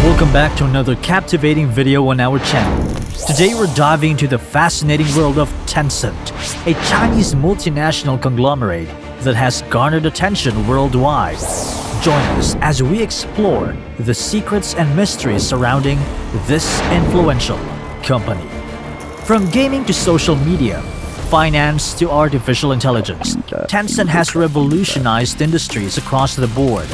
Welcome back to another captivating video on our channel. Today we're diving into the fascinating world of Tencent, a Chinese multinational conglomerate that has garnered attention worldwide. Join us as we explore the secrets and mysteries surrounding this influential company. From gaming to social media, finance to artificial intelligence, Tencent has revolutionized industries across the board.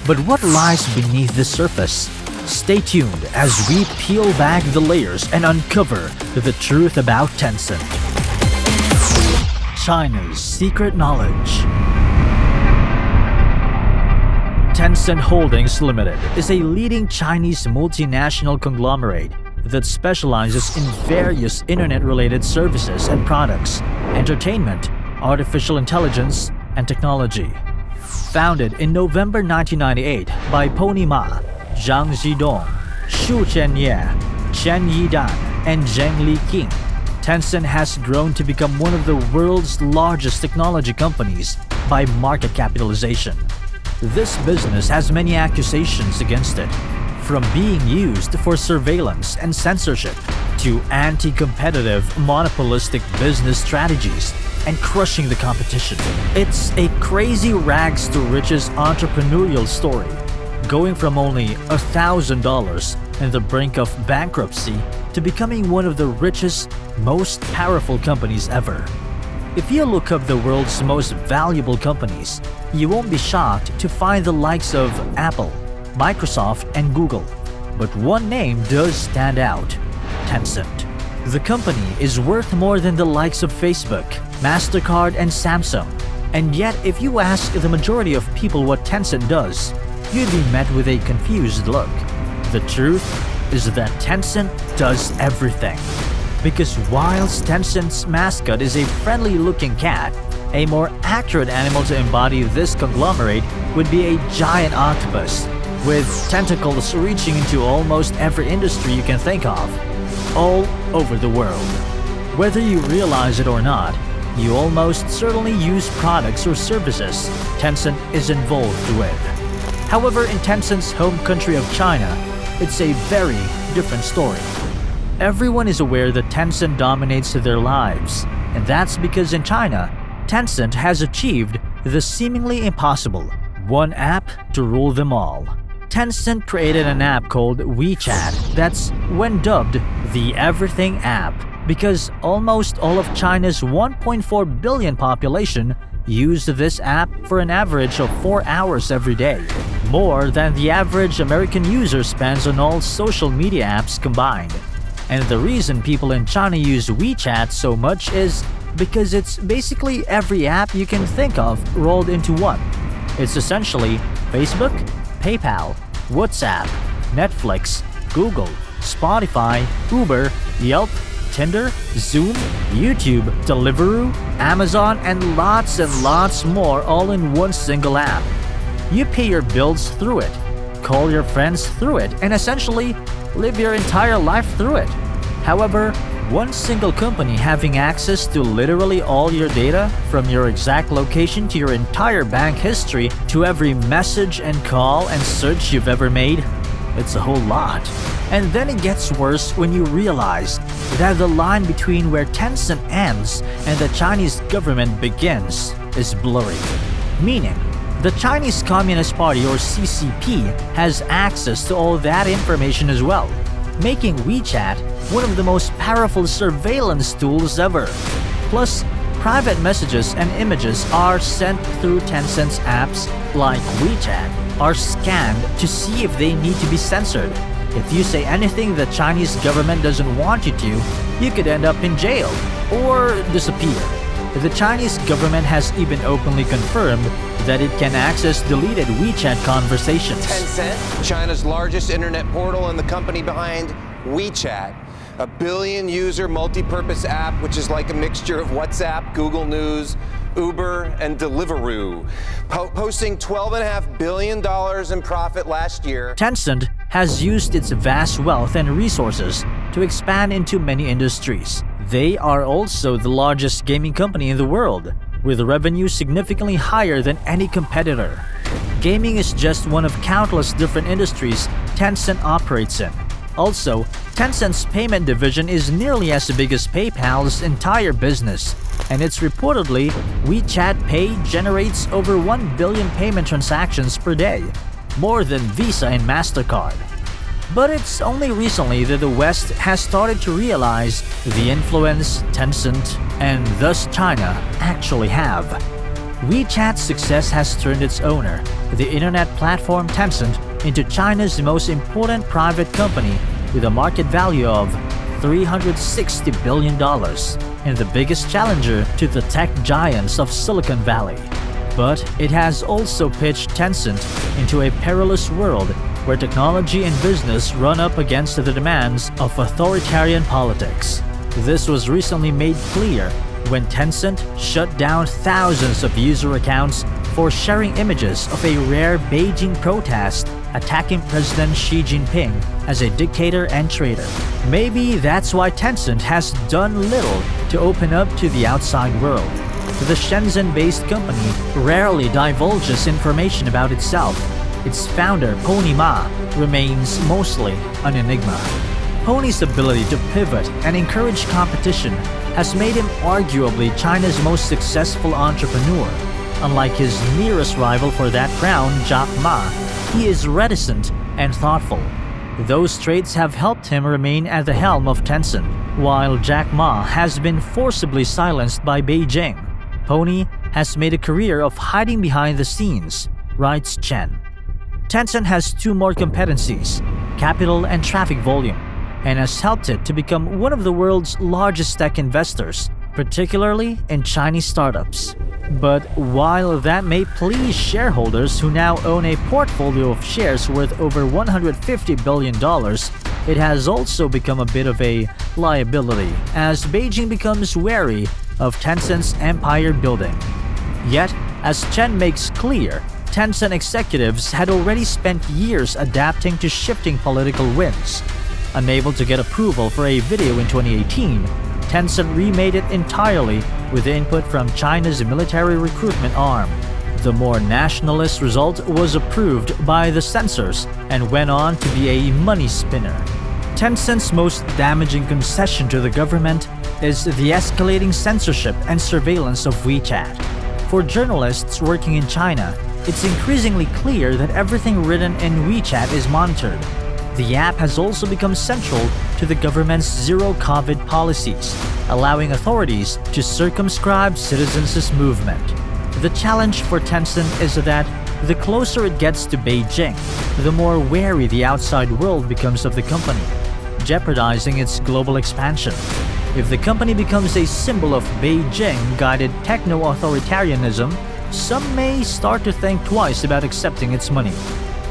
But what lies beneath the surface? Stay tuned as we peel back the layers and uncover the truth about Tencent. China's secret knowledge. Tencent Holdings Limited is a leading Chinese multinational conglomerate that specializes in various internet-related services and products, entertainment, artificial intelligence, and technology. Founded in November 1998 by Pony Ma, Zhang Zhidong, Shu Chenye, Chen Yidan, and Zheng Liqing, Tencent has grown to become one of the world's largest technology companies by market capitalization. This business has many accusations against it, from being used for surveillance and censorship to anti-competitive monopolistic business strategies and crushing the competition. It's a crazy rags to riches entrepreneurial story, going from only $1,000 and the brink of bankruptcy to becoming one of the richest, most powerful companies ever. If you look up the world's most valuable companies, you won't be shocked to find the likes of Apple, Microsoft, and Google. But one name does stand out: Tencent. The company is worth more than the likes of Facebook, MasterCard, and Samsung. And yet, if you ask the majority of people what Tencent does, you'd be met with a confused look. The truth is that Tencent does everything. Because whilst Tencent's mascot is a friendly-looking cat, a more accurate animal to embody this conglomerate would be a giant octopus, with tentacles reaching into almost every industry you can think of, all over the world. Whether you realize it or not, you almost certainly use products or services Tencent is involved with. However, in Tencent's home country of China, it's a very different story. Everyone is aware that Tencent dominates their lives, and that's because in China, Tencent has achieved the seemingly impossible: one app to rule them all. Tencent created an app called WeChat that's, when dubbed, the Everything app, because almost all of China's 1.4 billion population use this app for an average of 4 hours every day, more than the average American user spends on all social media apps combined. And the reason people in China use WeChat so much is because it's basically every app you can think of rolled into one. It's essentially Facebook, PayPal, WhatsApp, Netflix, Google, Spotify, Uber, Yelp, Tinder, Zoom, YouTube, Deliveroo, Amazon, and lots more all in one single app. You pay your bills through it, call your friends through it, and essentially live your entire life through it. However, one single company having access to literally all your data, from your exact location to your entire bank history to every message and call and search you've ever made, it's a whole lot. And then it gets worse when you realize that the line between where Tencent ends and the Chinese government begins is blurry. Meaning, the Chinese Communist Party, or CCP, has access to all that information as well, making WeChat one of the most powerful surveillance tools ever. Plus, private messages and images are sent through Tencent's apps like WeChat are scanned to see if they need to be censored. If you say anything the Chinese government doesn't want you to, you could end up in jail or disappear. The Chinese government has even openly confirmed that it can access deleted WeChat conversations. Tencent, China's largest internet portal and the company behind WeChat, a billion-user multi-purpose app which is like a mixture of WhatsApp, Google News, Uber, and Deliveroo, posting $12.5 billion in profit last year. Tencent has used its vast wealth and resources to expand into many industries. They are also the largest gaming company in the world, with revenue significantly higher than any competitor. Gaming is just one of countless different industries Tencent operates in. Also, Tencent's payment division is nearly as big as PayPal's entire business, and it's reportedly WeChat Pay generates over 1 billion payment transactions per day, more than Visa and MasterCard. But it's only recently that the West has started to realize the influence Tencent, and thus China, actually have. WeChat's success has turned its owner, the internet platform Tencent, into China's most important private company with a market value of $360 billion and the biggest challenger to the tech giants of Silicon Valley. But it has also pitched Tencent into a perilous world where technology and business run up against the demands of authoritarian politics. This was recently made clear when Tencent shut down thousands of user accounts for sharing images of a rare Beijing protest attacking President Xi Jinping as a dictator and traitor. Maybe that's why Tencent has done little to open up to the outside world. The Shenzhen-based company rarely divulges information about itself. Its founder, Pony Ma, remains mostly an enigma. Pony's ability to pivot and encourage competition has made him arguably China's most successful entrepreneur. Unlike his nearest rival for that crown, Jack Ma, he is reticent and thoughtful. Those traits have helped him remain at the helm of Tencent, while Jack Ma has been forcibly silenced by Beijing. Pony has made a career of hiding behind the scenes, writes Chen. Tencent has two more competencies, capital and traffic volume, and has helped it to become one of the world's largest tech investors, particularly in Chinese startups. But while that may please shareholders who now own a portfolio of shares worth over $150 billion, it has also become a bit of a liability as Beijing becomes wary of Tencent's empire building. Yet, as Chen makes clear, Tencent executives had already spent years adapting to shifting political winds. Unable to get approval for a video in 2018, Tencent remade it entirely with input from China's military recruitment arm. The more nationalist result was approved by the censors and went on to be a money spinner. Tencent's most damaging concession to the government is the escalating censorship and surveillance of WeChat. For journalists working in China, it's increasingly clear that everything written in WeChat is monitored. The app has also become central to the government's zero-COVID policies, allowing authorities to circumscribe citizens' movement. The challenge for Tencent is that the closer it gets to Beijing, the more wary the outside world becomes of the company, jeopardizing its global expansion. If the company becomes a symbol of Beijing-guided techno-authoritarianism, some may start to think twice about accepting its money.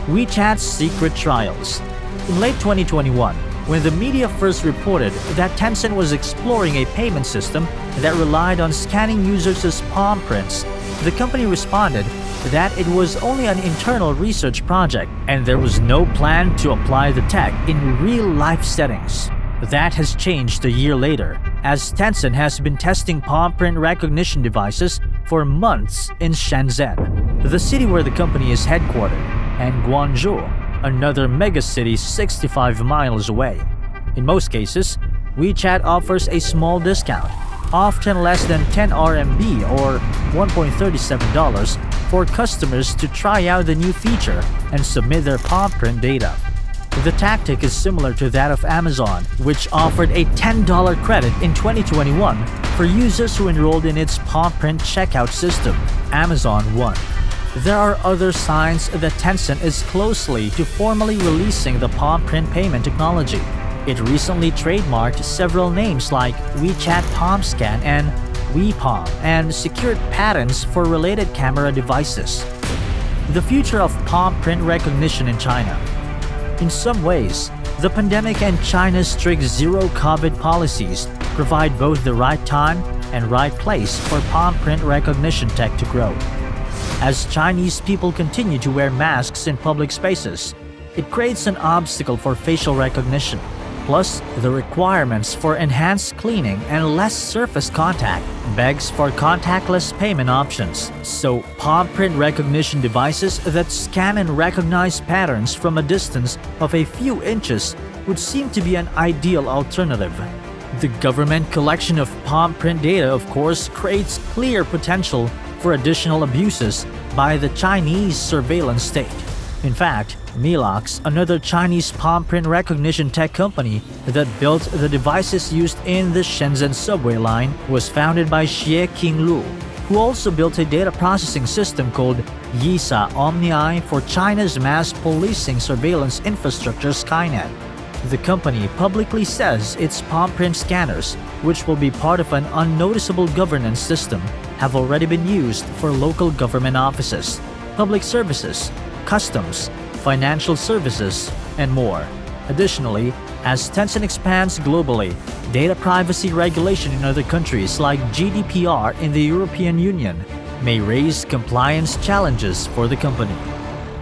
WeChat's secret trials. In late 2021, when the media first reported that Tencent was exploring a payment system that relied on scanning users' palm prints, the company responded that it was only an internal research project and there was no plan to apply the tech in real-life settings. That has changed a year later, as Tencent has been testing palm print recognition devices for months in Shenzhen, the city where the company is headquartered, and Guangzhou, another megacity 65 miles away. In most cases, WeChat offers a small discount, often less than 10 RMB or $1.37 for customers to try out the new feature and submit their palm print data. The tactic is similar to that of Amazon, which offered a $10 credit in 2021 for users who enrolled in its palm print checkout system, Amazon One. There are other signs that Tencent is closely to formally releasing the palm print payment technology. It recently trademarked several names like WeChat Palm Scan and WePalm and secured patents for related camera devices. The future of palm print recognition in China. In some ways, the pandemic and China's strict zero-COVID policies provide both the right time and right place for palm print recognition tech to grow. As Chinese people continue to wear masks in public spaces, it creates an obstacle for facial recognition, Plus, the requirements for enhanced cleaning and less surface contact begs for contactless payment options, so palm print recognition devices that scan and recognize patterns from a distance of a few inches would seem to be an ideal alternative. The government collection of palm print data, of course, creates clear potential for additional abuses by the Chinese surveillance state. In fact, Milox, another Chinese palm print recognition tech company that built the devices used in the Shenzhen subway line, was founded by Xie Qinglu, who also built a data processing system called Yisa Omni for China's mass policing surveillance infrastructure Skynet. The company publicly says its palm print scanners, which will be part of an unnoticeable governance system, have already been used for local government offices, public services, customs, financial services, and more. Additionally, as Tencent expands globally, data privacy regulation in other countries like GDPR in the European Union may raise compliance challenges for the company.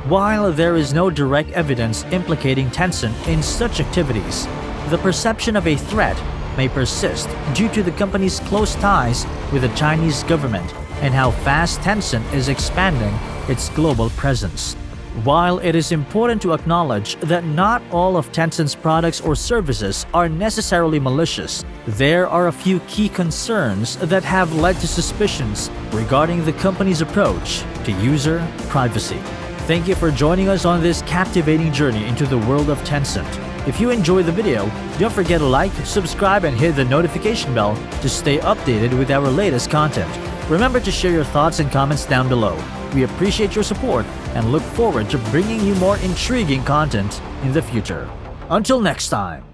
While there is no direct evidence implicating Tencent in such activities, the perception of a threat may persist due to the company's close ties with the Chinese government and how fast Tencent is expanding its global presence. While it is important to acknowledge that not all of Tencent's products or services are necessarily malicious, there are a few key concerns that have led to suspicions regarding the company's approach to user privacy. Thank you for joining us on this captivating journey into the world of Tencent. If you enjoyed the video, don't forget to like, subscribe, and hit the notification bell to stay updated with our latest content. Remember to share your thoughts and comments down below. We appreciate your support and look forward to bringing you more intriguing content in the future. Until next time.